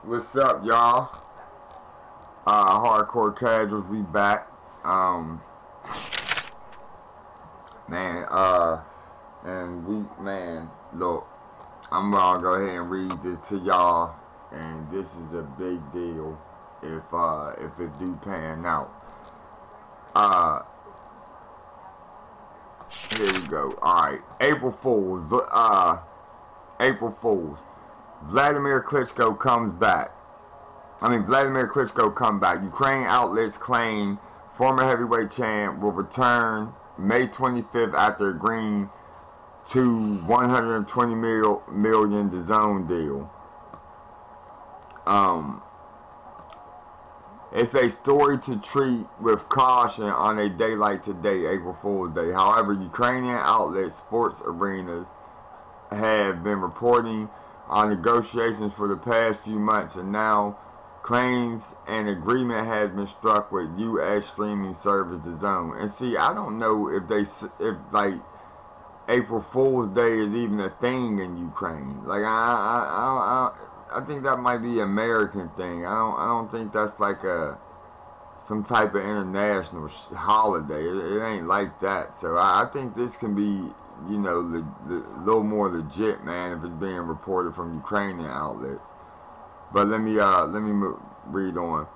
What's up, y'all? Hardcore Casuals, we back. Look, I'm gonna go ahead and read this to y'all, and this is a big deal if it do pan out. Here we go. Alright, April Fools. Wladimir Klitschko comes back. Vladimir Klitschko come back. Ukraine outlets claim former heavyweight champ will return May 25th after agreeing to $120 million Dazn deal. It's a story to treat with caution on a day like today, April Fool's Day. However, Ukrainian outlets, sports arenas have been reporting on negotiations for the past few months, and now claims an agreement has been struck with U.S. streaming service Dazn. And see, I don't know if like April Fool's Day is even a thing in Ukraine. Like I think that might be an American thing. I don't think that's like some type of international holiday. It ain't like that. So I think this can be, you know, a little more legit, man, if it's being reported from Ukrainian outlets. But let me read on.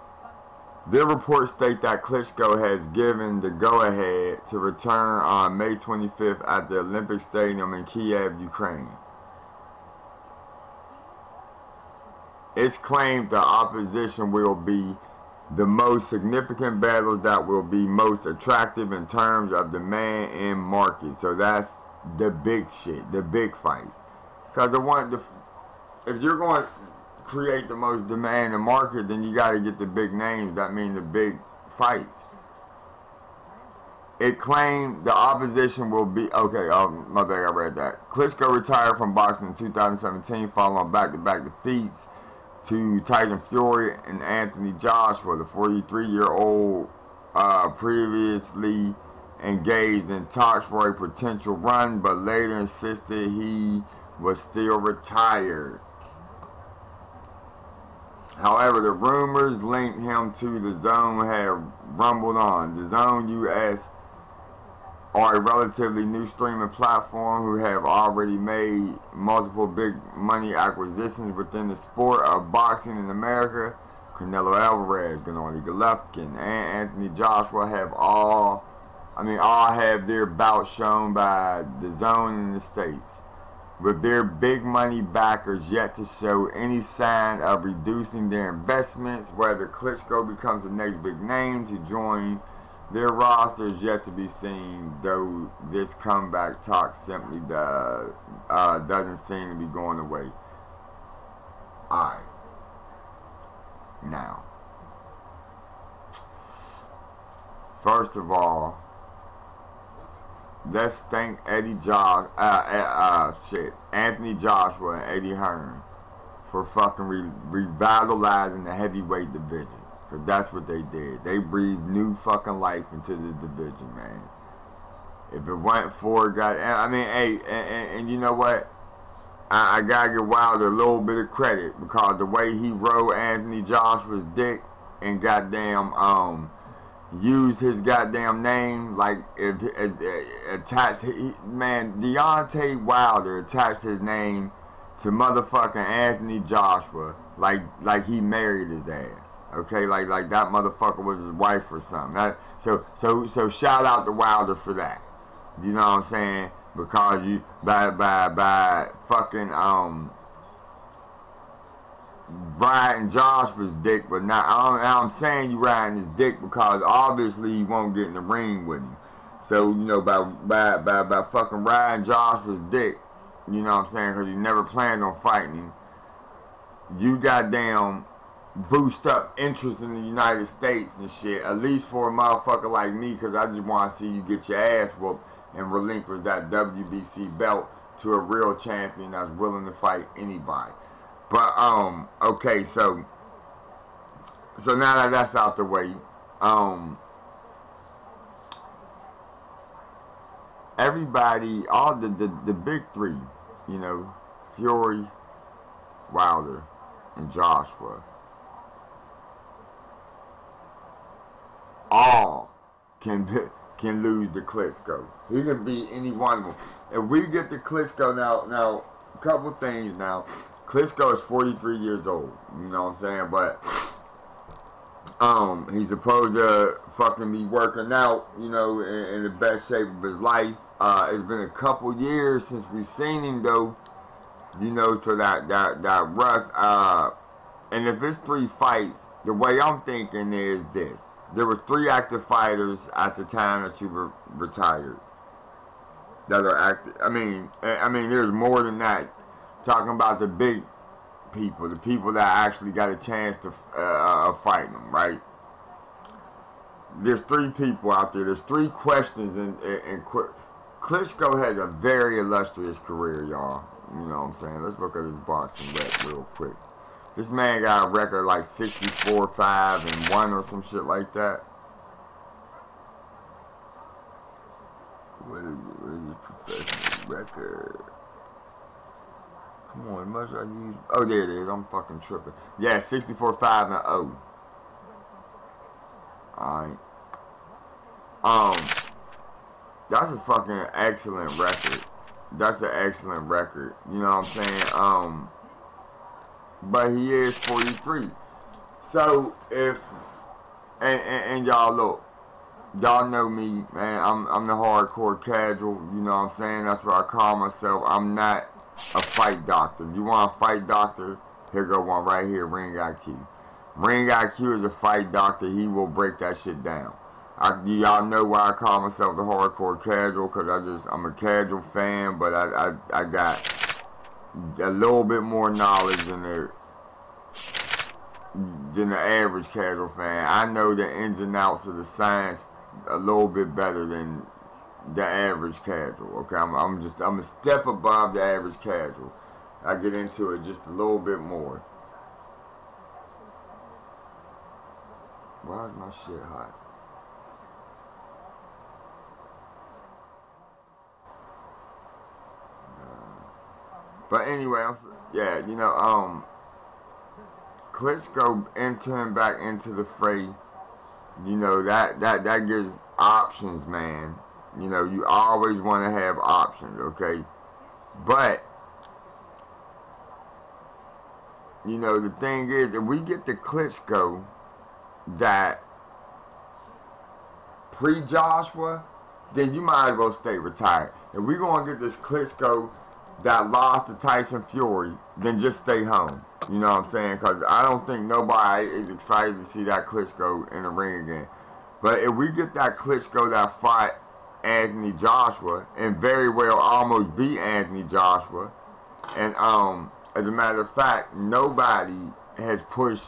Their reports state that Klitschko has given the go-ahead to return on May 25th at the Olympic Stadium in Kiev, Ukraine. It's claimed the opposition will be the most significant battles that will be most attractive in terms of demand and market. So that's the big shit, the big fights. Because if you're going to create the most demand and market, then you got to get the big names. That means the big fights. It claimed the opposition will be... Okay, my bad, I read that. Klitschko retired from boxing in 2017 following back-to-back defeats to Tyson Fury and Anthony Joshua. The 43-year-old previously engaged in talks for a potential run, but later insisted he was still retired. However, the rumors linked him to Dazn have rumbled on. Dazn US are a relatively new streaming platform who have already made multiple big money acquisitions within the sport of boxing in America. Canelo Alvarez, Gennady Golovkin, and Anthony Joshua have all have their bouts shown by Dazn in the States, with their big money backers yet to show any sign of reducing their investments. Whether Klitschko becomes the next big name to join their roster is yet to be seen, though this comeback talk simply doesn't seem to be going away. Alright. Now, first of all, let's thank Anthony Joshua and Eddie Hearn for fucking revitalizing the heavyweight division. Because that's what they did. They breathed new fucking life into this division, man. If it weren't for and you know what? I gotta give Wilder a little bit of credit, because the way he rode Anthony Joshua's dick and goddamn use his goddamn name, like Deontay Wilder attached his name to motherfucking Anthony Joshua like he married his ass. Okay, like that motherfucker was his wife or something. So shout out to Wilder for that. You know what I'm saying? Because you by fucking riding Joshua's dick, but now I'm saying you riding his dick because obviously you won't get in the ring with him. So, you know, by fucking riding Joshua's dick, you know what I'm saying, because you never planned on fighting him, you goddamn boost up interest in the United States and shit, at least for a motherfucker like me, because I just want to see you get your ass whooped and relinquish that WBC belt to a real champion that's willing to fight anybody. But, okay, so now that that's out the way, everybody, all the big three, you know, Fury, Wilder, and Joshua. All can lose to Klitschko. He can beat any one of them. If we get to Klitschko now, a couple things now. Klitschko is 43 years old. You know what I'm saying? But he's supposed to fucking be working out, you know, in the best shape of his life. It's been a couple years since we've seen him though. You know, so that rust. And if it's 3 fights, the way I'm thinking is this. There was 3 active fighters at the time that you were retired. That are active. I mean, there's more than that. Talking about the big people, the people that actually got a chance to fight them, right? There's 3 people out there. There's 3 questions, and Klitschko has a very illustrious career, y'all. You know what I'm saying? Let's look at his boxing record real quick. This man got a record like 64-5-1 or some shit like that. What is his professional record? Come on, must I use... Oh, there it is. I'm fucking tripping. Yeah, 64-5-0. Alright. That's a fucking excellent record. That's an excellent record. You know what I'm saying? But he is 43. So if and y'all look, y'all know me, man. I'm the hardcore casual. You know what I'm saying? That's what I call myself. I'm not a fight doctor. You want a fight doctor? Here go one right here. Ring IQ. Ring IQ is a fight doctor. He will break that shit down. Y'all know why I call myself the hardcore casual, because I'm a casual fan, but I got a little bit more knowledge than the average casual fan. I know the ins and outs of the science a little bit better than the average casual. Okay, I'm a step above the average casual. I get into it just a little bit more. Why is my shit hot? But anyway, yeah, you know, Klitschko entering back into the fray, you know, that gives options, man. You know, you always want to have options, okay? But, you know, the thing is, if we get the Klitschko that pre-Joshua, then you might as well stay retired. If we're going to get this Klitschko that lost to Tyson Fury, then just stay home. You know what I'm saying? Because I don't think nobody is excited to see that Klitschko in the ring again. But if we get that Klitschko that fought Anthony Joshua, and very well almost beat Anthony Joshua, and as a matter of fact, nobody has pushed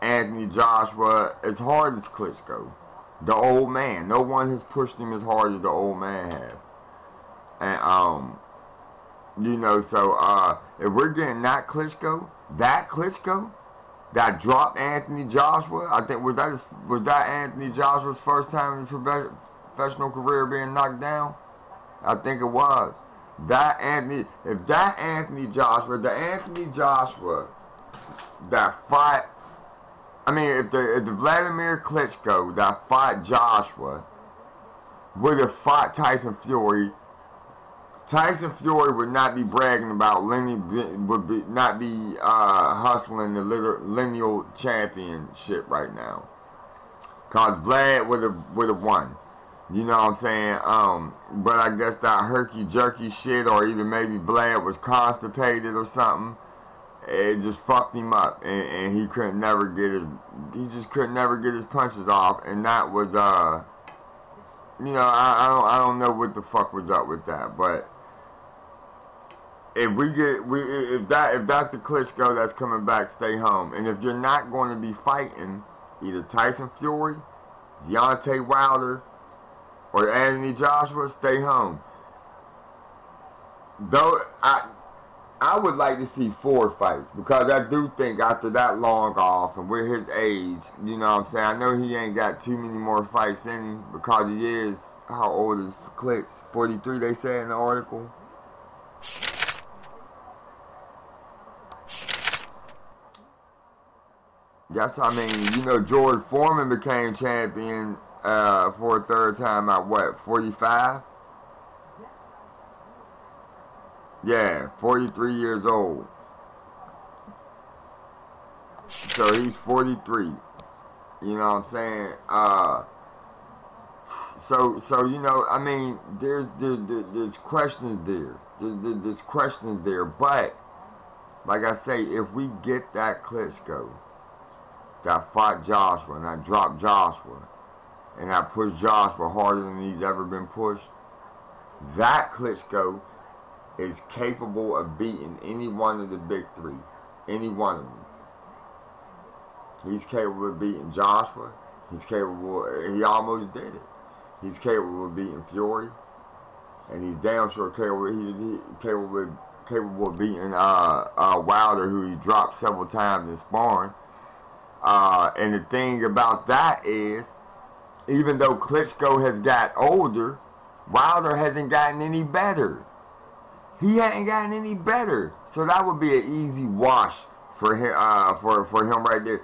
Anthony Joshua as hard as Klitschko. The old man. No one has pushed him as hard as the old man has. And, you know, so, if we're getting that Klitschko that dropped Anthony Joshua, I think, was that Anthony Joshua's first time in his professional career being knocked down? I think it was. The Anthony Joshua that fought, I mean, if the Wladimir Klitschko that fought Joshua would have fought Tyson Fury, Tyson Fury would not be bragging about not be hustling the lineal championship right now. Cause Vlad would have won. You know what I'm saying? But I guess that herky-jerky shit, or either maybe Vlad was constipated or something, it just fucked him up, and he just couldn't never get his punches off, and that was you know, I don't know what the fuck was up with that, but if that's the Klitschko that's coming back, stay home. And if you're not going to be fighting either Tyson Fury, Deontay Wilder, or Anthony Joshua, stay home. Though I would like to see 4 fights, because I do think after that long off and with his age, you know what I'm saying, I know he ain't got too many more fights in him, because he is, how old is Klitsch? 43 they say in the article. Yes, I mean, you know, George Foreman became champion for a third time at what, 45? Yeah, 43 years old. So he's 43. You know what I'm saying? So you know, I mean, there's questions there. There's questions there. But like I say, if we get that Klitschko that fought Joshua and I dropped Joshua and I pushed Joshua harder than he's ever been pushed, that Klitschko is capable of beating any one of the big three. Any one of them. He's capable of beating Joshua. He's capable, he almost did it. He's capable of beating Fury. And he's damn sure capable, he's capable of beating Wilder, who he dropped several times in sparring. And the thing about that is, even though Klitschko has got older, Wilder hasn't gotten any better. He hadn't gotten any better. So that would be an easy wash for him, for him right there.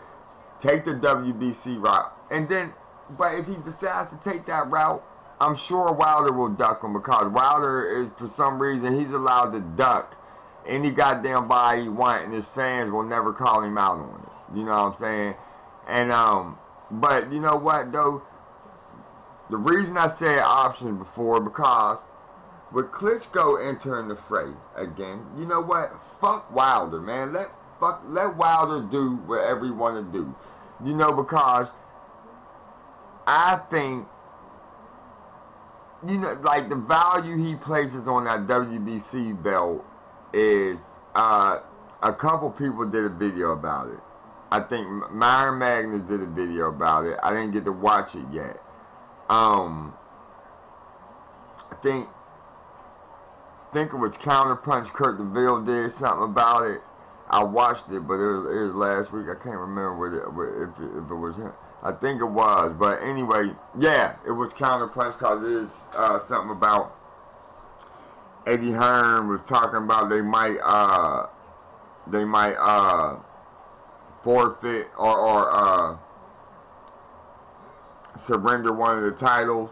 Take the WBC route. And then, but if he decides to take that route, I'm sure Wilder will duck him, because Wilder is, for some reason, he's allowed to duck any goddamn body he wants, and his fans will never call him out on it. You know what I'm saying? And, but you know what, though? The reason I said options before, because with Klitschko entering the fray again, you know what? Fuck Wilder, man. Let Wilder do whatever he want to do. You know, because I think, you know, like the value he places on that WBC belt is, a couple people did a video about it. I think Myron Magnus did a video about it. I didn't get to watch it yet. I think it was Counterpunch. Kurt DeVille did something about it. I watched it, but it was last week. I can't remember if it was him. I think it was, but anyway, yeah, it was Counterpunch, because it is something about Eddie Hearn was talking about they might forfeit or surrender one of the titles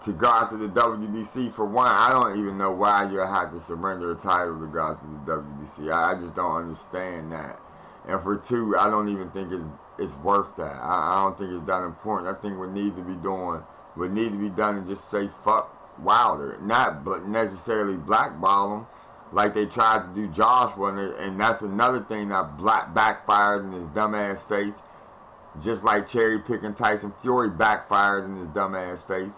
to go after the WBC. For one, I don't even know why you have to surrender a title to go after the WBC. I just don't understand that. And for two, I don't even think it's worth that. I don't think it's that important. I think what need to be done is just say fuck Wilder, not necessarily blackball him like they tried to do Joshua, and that's another thing that backfired in his dumbass face. Just like cherry picking Tyson Fury backfired in his dumbass face.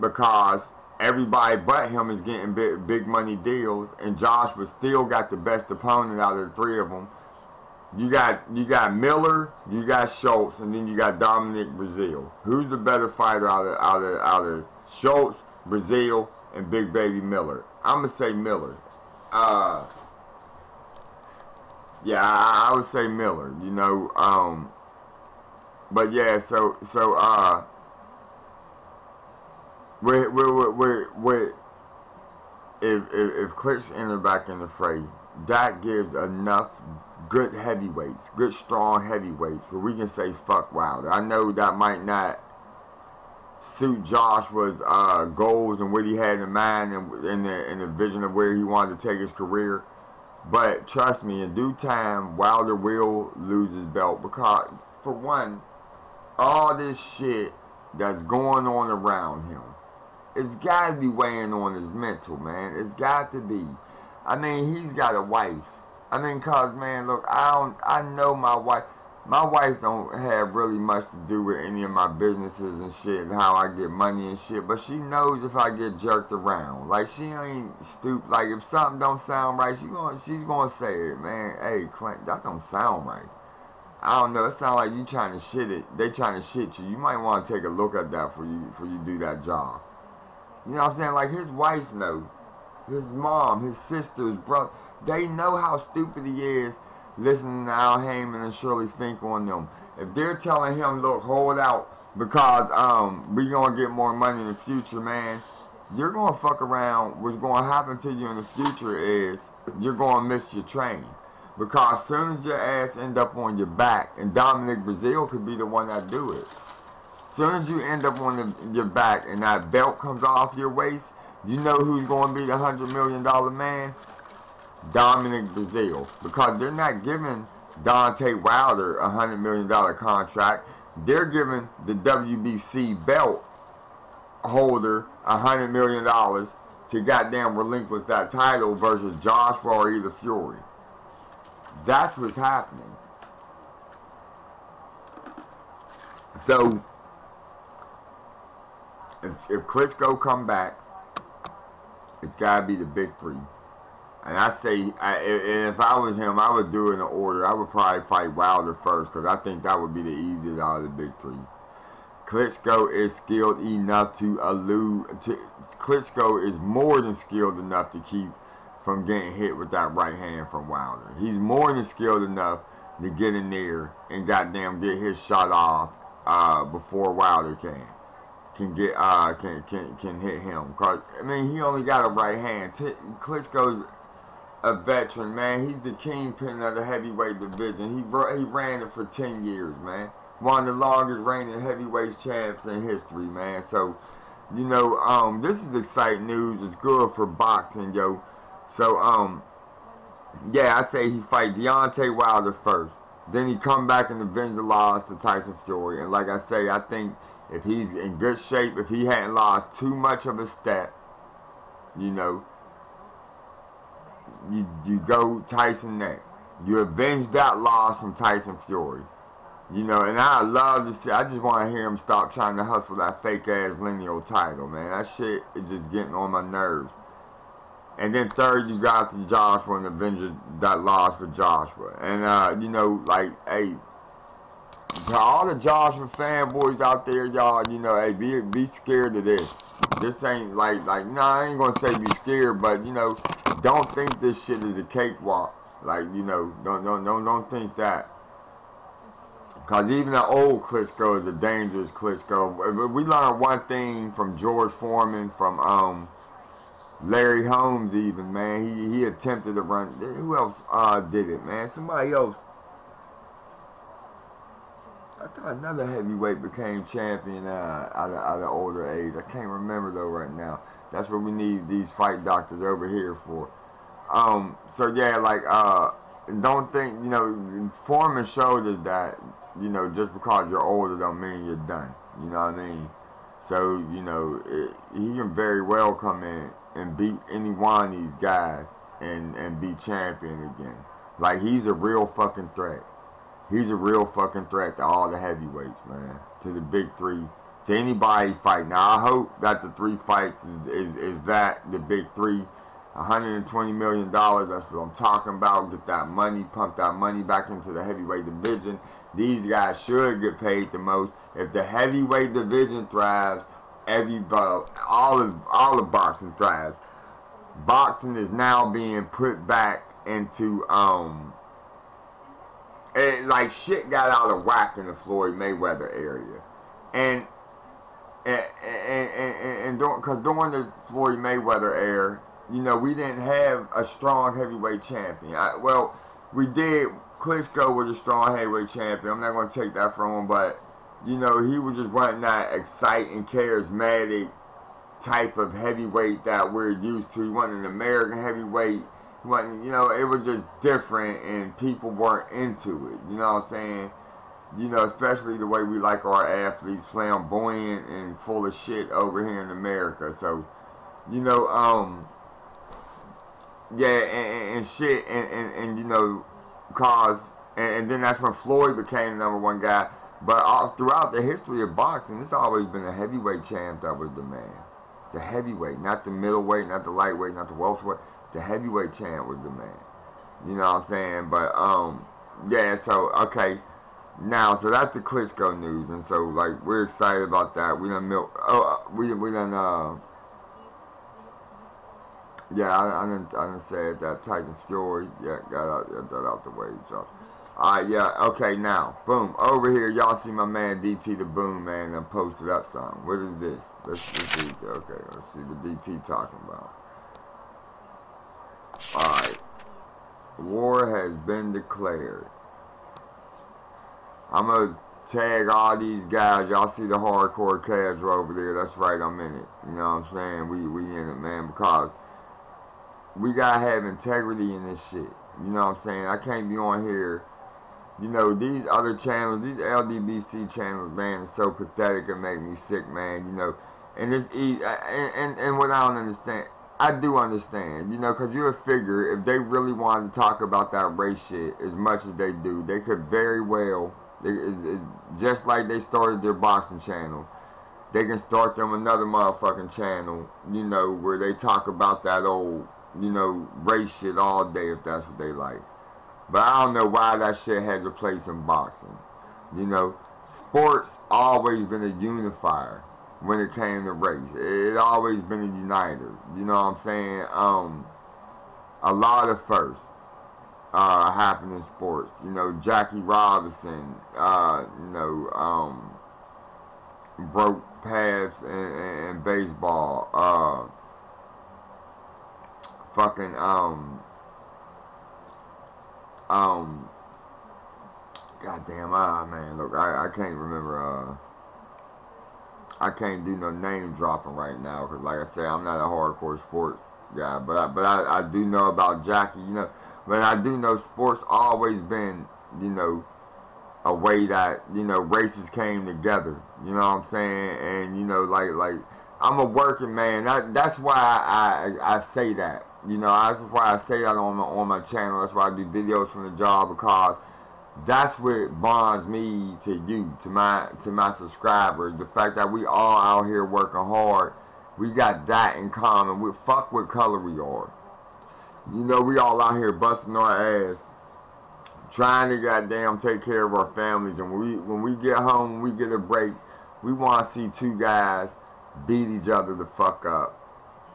Because everybody but him is getting big money deals, and Joshua still got the best opponent out of the three of them. You got Miller, you got Schultz, and then you got Dominic Breazeale. Who's the better fighter out of Schultz, Breazeale, and Big Baby Miller? I'm gonna say Miller. Yeah, I would say Miller. You know, but yeah, so if Klitsch entered back in the fray, that gives enough good heavyweights, good strong heavyweights, where we can say fuck Wilder. I know that might not suit Joshua's goals and what he had in mind and the vision of where he wanted to take his career, but trust me, in due time, Wilder will lose his belt, because, for one, all this shit that's going on around him, it's got to be weighing on his mental, man. It's got to be. I mean, he's got a wife. I mean, cause, man, look, I know my wife. My wife don't have really much to do with any of my businesses and shit and how I get money and shit, but she knows if I get jerked around. Like, she ain't stupid. Like, if something don't sound right, she's gonna say it, man. Hey, Clint, that don't sound right. I don't know. It sounds like you trying to shit it. They trying to shit you. You might want to take a look at that for you do that job. You know what I'm saying? Like, his wife knows. His mom, his sister, his brother. They know how stupid he is listening to Al Heyman and Shirley Fink on them. If they're telling him, look, hold out, because we're going to get more money in the future, man, you're going to fuck around. What's going to happen to you in the future is you're going to miss your train. Because as soon as your ass end up on your back, and Dominic Brazil could be the one that do it. As soon as you end up on your back and that belt comes off your waist, you know who's going to be the $100 million man? Dominic Brazil. Because they're not giving Deontay Wilder a $100 million contract. They're giving the WBC belt holder $100 million to goddamn relinquish that title versus Joshua or either Fury. That's what's happening. So, if Klitschko come back, it's got to be the big three. And I say, if I was him, I would do it in order. I would probably fight Wilder first, because I think that would be the easiest out of the big three. Klitschko is skilled enough to Klitschko is more than skilled enough to keep from getting hit with that right hand from Wilder. He's more than skilled enough to get in there and goddamn get his shot off before Wilder can hit him. Cause I mean, he only got a right hand. Klitschko's a veteran, man. He's the kingpin of the heavyweight division. He ran it for 10 years, man. One of the longest reigning heavyweight champs in history, man. So, you know, this is exciting news. It's good for boxing, yo. So, yeah, I say he fight Deontay Wilder first. Then he come back and avenge the loss to Tyson Fury. And like I say, I think if he's in good shape, if he hadn't lost too much of a step, you know, you go Tyson next. You avenge that loss from Tyson Fury. You know, and I love to see, I just want to hear him stop trying to hustle that fake-ass lineal title, man. That shit is just getting on my nerves. And then third, you got the Joshua and avenge that loss for Joshua. And, you know, like, hey, to all the Joshua fanboys out there, y'all, you know, hey, be scared of this. This ain't like, no, I ain't gonna say be scared, but, you know, don't think this shit is a cakewalk. Like, you know, don't think that. Because even the old Klitschko is a dangerous Klitschko. We learned one thing from George Foreman, from Larry Holmes even, man. He attempted to run. Who else did it, man? Somebody else. I thought another heavyweight became champion out of older age. I can't remember though right now. That's what we need these fight doctors over here for. So yeah, like don't think, you know, Foreman showed us that, you know, just because you're older don't mean you're done. You know what I mean? So, you know, he can very well come in and beat any one of these guys and be champion again. Like, he's a real fucking threat. He's a real fucking threat to all the heavyweights, man. To the big three. To anybody fight. Now, I hope that the three fights is that, the big three. $120 million, that's what I'm talking about. Get that money, pump that money back into the heavyweight division. These guys should get paid the most. If the heavyweight division thrives, all of boxing thrives. Boxing is now being put back into, like shit got out of whack in the Floyd Mayweather area. And because during the Floyd Mayweather era, you know, we didn't have a strong heavyweight champion. Well, we did. Klitschko was a strong heavyweight champion. I'm not going to take that from him, but, you know, he was just wasn't that exciting, charismatic type of heavyweight that we're used to. He wasn't an American heavyweight. He wasn't, you know, it was just different, and people weren't into it. You know what I'm saying? You know, especially the way we like our athletes, flamboyant and full of shit over here in America. So, you know, yeah, and shit, and you know, and then that's when Floyd became the #1 guy. But throughout the history of boxing, it's always been a heavyweight champ that was the man. The heavyweight, not the middleweight, not the lightweight, not the welterweight. The heavyweight champ was the man. You know what I'm saying? But, yeah, so, okay. Now, so that's the Klitschko news. And so, like, we're excited about that. We done yeah, I done said that Tyson Fury, yeah, got that out the way, Josh. Alright, yeah, okay, now, boom, over here, y'all see my man DT TheBoonMan done posted up something. What is this? Let's see, okay, let's see what DT talking about. Alright. War has been declared. I'm going to tag all these guys. Y'all see the hardcore casual over there. That's right, I'm in it. You know what I'm saying? We in it, man, because we got to have integrity in this shit. You know what I'm saying? I can't be on here. You know, these other channels, these L.D.B.C channels, man, is so pathetic and make me sick, man. You know, and it's easy. And what I don't understand, I do understand, you know, because you'll figure if they really wanted to talk about that race shit as much as they do, they could very well, it's just like they started their boxing channel, they can start them another motherfucking channel, you know, where they talk about that old, you know, race shit all day if that's what they like. But I don't know why that shit has a place in boxing. You know, sports always been a unifier when it came to race. It always been a uniter. You know what I'm saying? A lot of firsts happen in sports. You know, Jackie Robinson, you know, broke paths in baseball. Fucking, goddamn, man, look, I can't remember, I can't do no name dropping right now, because like I said, I'm not a hardcore sports guy, but I do know about Jackie, you know, but I do know sports always been, you know, a way that, you know, races came together, you know what I'm saying, and, you know, like, I'm a working man, that's why I say that. You know, that's why I say that on my channel. That's why I do videos from the job, because that's what bonds me to you, to my subscribers. The fact that we all out here working hard, we got that in common. We fuck what color we are. You know, we all out here busting our ass, trying to goddamn take care of our families. And when we get home, when we get a break, we want to see two guys beat each other the fuck up.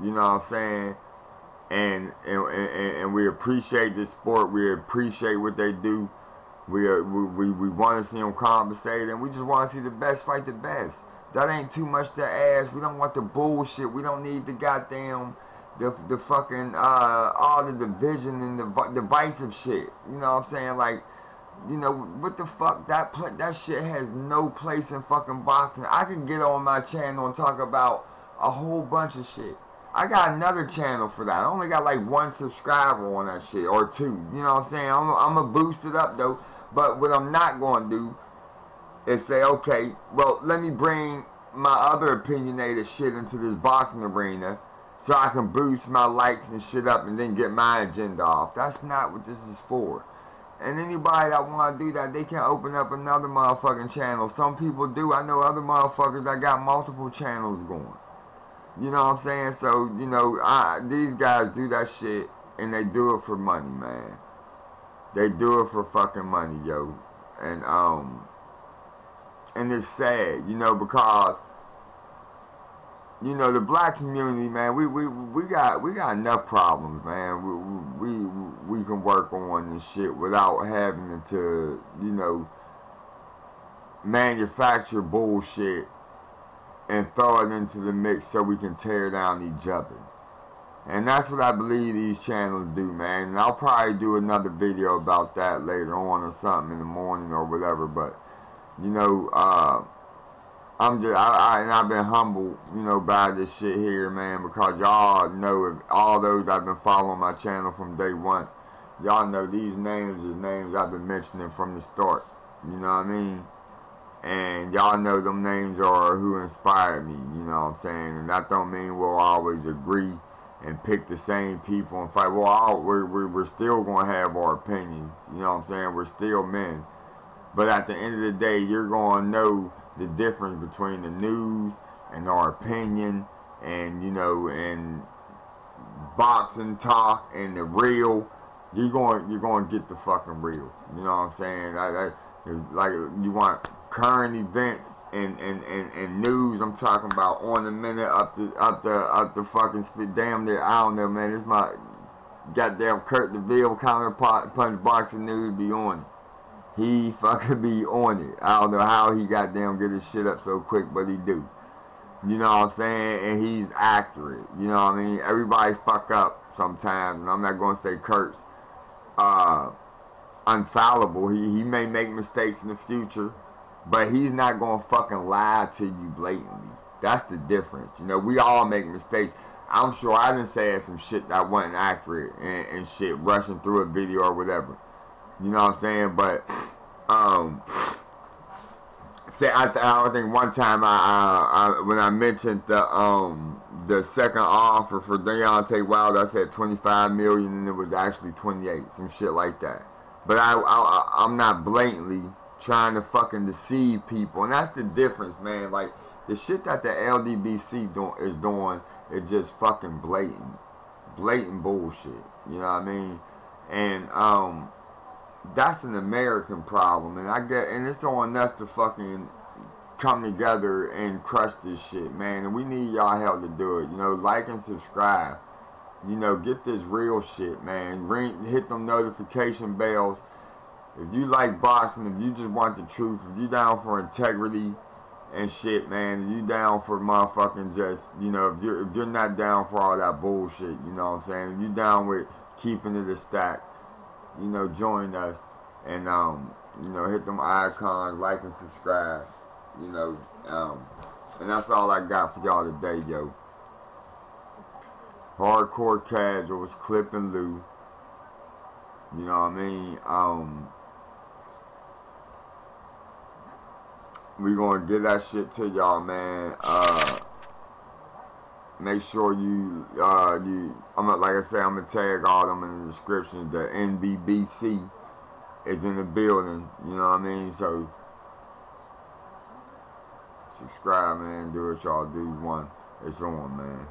You know what I'm saying? And we appreciate this sport. We appreciate what they do. We want to see them compensate, and we just want to see the best fight the best. That ain't too much to ask. We don't want the bullshit. We don't need the goddamn the fucking all the division and the divisive shit. You know what I'm saying? Like, you know, what the fuck? That shit has no place in fucking boxing. I can get on my channel and talk about a whole bunch of shit. I got another channel for that. I only got like 1 subscriber on that shit, or 2. You know what I'm saying? I'm going to boost it up though. But what I'm not going to do is say, okay, well, let me bring my other opinionated shit into this boxing arena so I can boost my likes and shit up and then get my agenda off. That's not what this is for. And anybody that want to do that, they can open up another motherfucking channel. Some people do. I know other motherfuckers that got multiple channels going. You know what I'm saying? So, you know, these guys do that shit, and they do it for money, man. They do it for fucking money, yo. And it's sad, you know, because, you know, the black community, man, we got enough problems, man. We can work on and shit without having to, you know, manufacture bullshit and throw it into the mix so we can tear down each other. And that's what I believe these channels do, man. And I'll probably do another video about that later on or something in the morning or whatever. But, you know, I've been humbled, you know, by this shit here, man, because y'all know, if all those that have been following my channel from day one, y'all know these names is names I've been mentioning from the start. You know what I mean? And y'all know them names are who inspired me, you know what I'm saying? And that don't mean we'll always agree and pick the same people and fight. Well, we're still going to have our opinions, you know what I'm saying? We're still men. But at the end of the day, you're going to know the difference between the news and our opinion and, you know, and boxing talk and the real. You're going to get the fucking real, you know what I'm saying? Like you want current events and news. I'm talking about on the minute up the fucking spit. Damn near, I don't know, man. It's my goddamn Kurt DeVille counter-punch boxing news be on it. He fucking be on it. I don't know how he goddamn get his shit up so quick, but he do. You know what I'm saying? And he's accurate. You know what I mean? Everybody fuck up sometimes, and I'm not gonna say Kurt's infallible. He may make mistakes in the future, but he's not gonna fucking lie to you blatantly. That's the difference. You know, we all make mistakes. I'm sure I done said some shit that wasn't accurate and shit, rushing through a video or whatever. You know what I'm saying? But I think one time when I mentioned the second offer for Deontay Wilder, I said 25 million and it was actually 28, some shit like that. But I'm not blatantly trying to fucking deceive people, and that's the difference, man. Like, the shit that the L.D.B.C. is doing is just fucking blatant bullshit. You know what I mean? And that's an American problem, and it's on us to fucking come together and crush this shit, man. And we need y'all help to do it. You know, like and subscribe. You know, get this real shit, man. Hit them notification bells. If you like boxing, if you just want the truth, if you down for integrity and shit, man, if you down for motherfucking just, you know, if you're not down for all that bullshit, you know what I'm saying? If you down with keeping it a stack, you know, join us and you know, hit them icons, like and subscribe, you know, and that's all I got for y'all today, yo. Hardcore casuals, Clip and Lou. You know what I mean? We gonna get that shit to y'all, man. Make sure you like I said, I'm gonna tag all them in the description. The N.B.B.C is in the building. You know what I mean? So subscribe, man. Do what y'all do. It's on, man.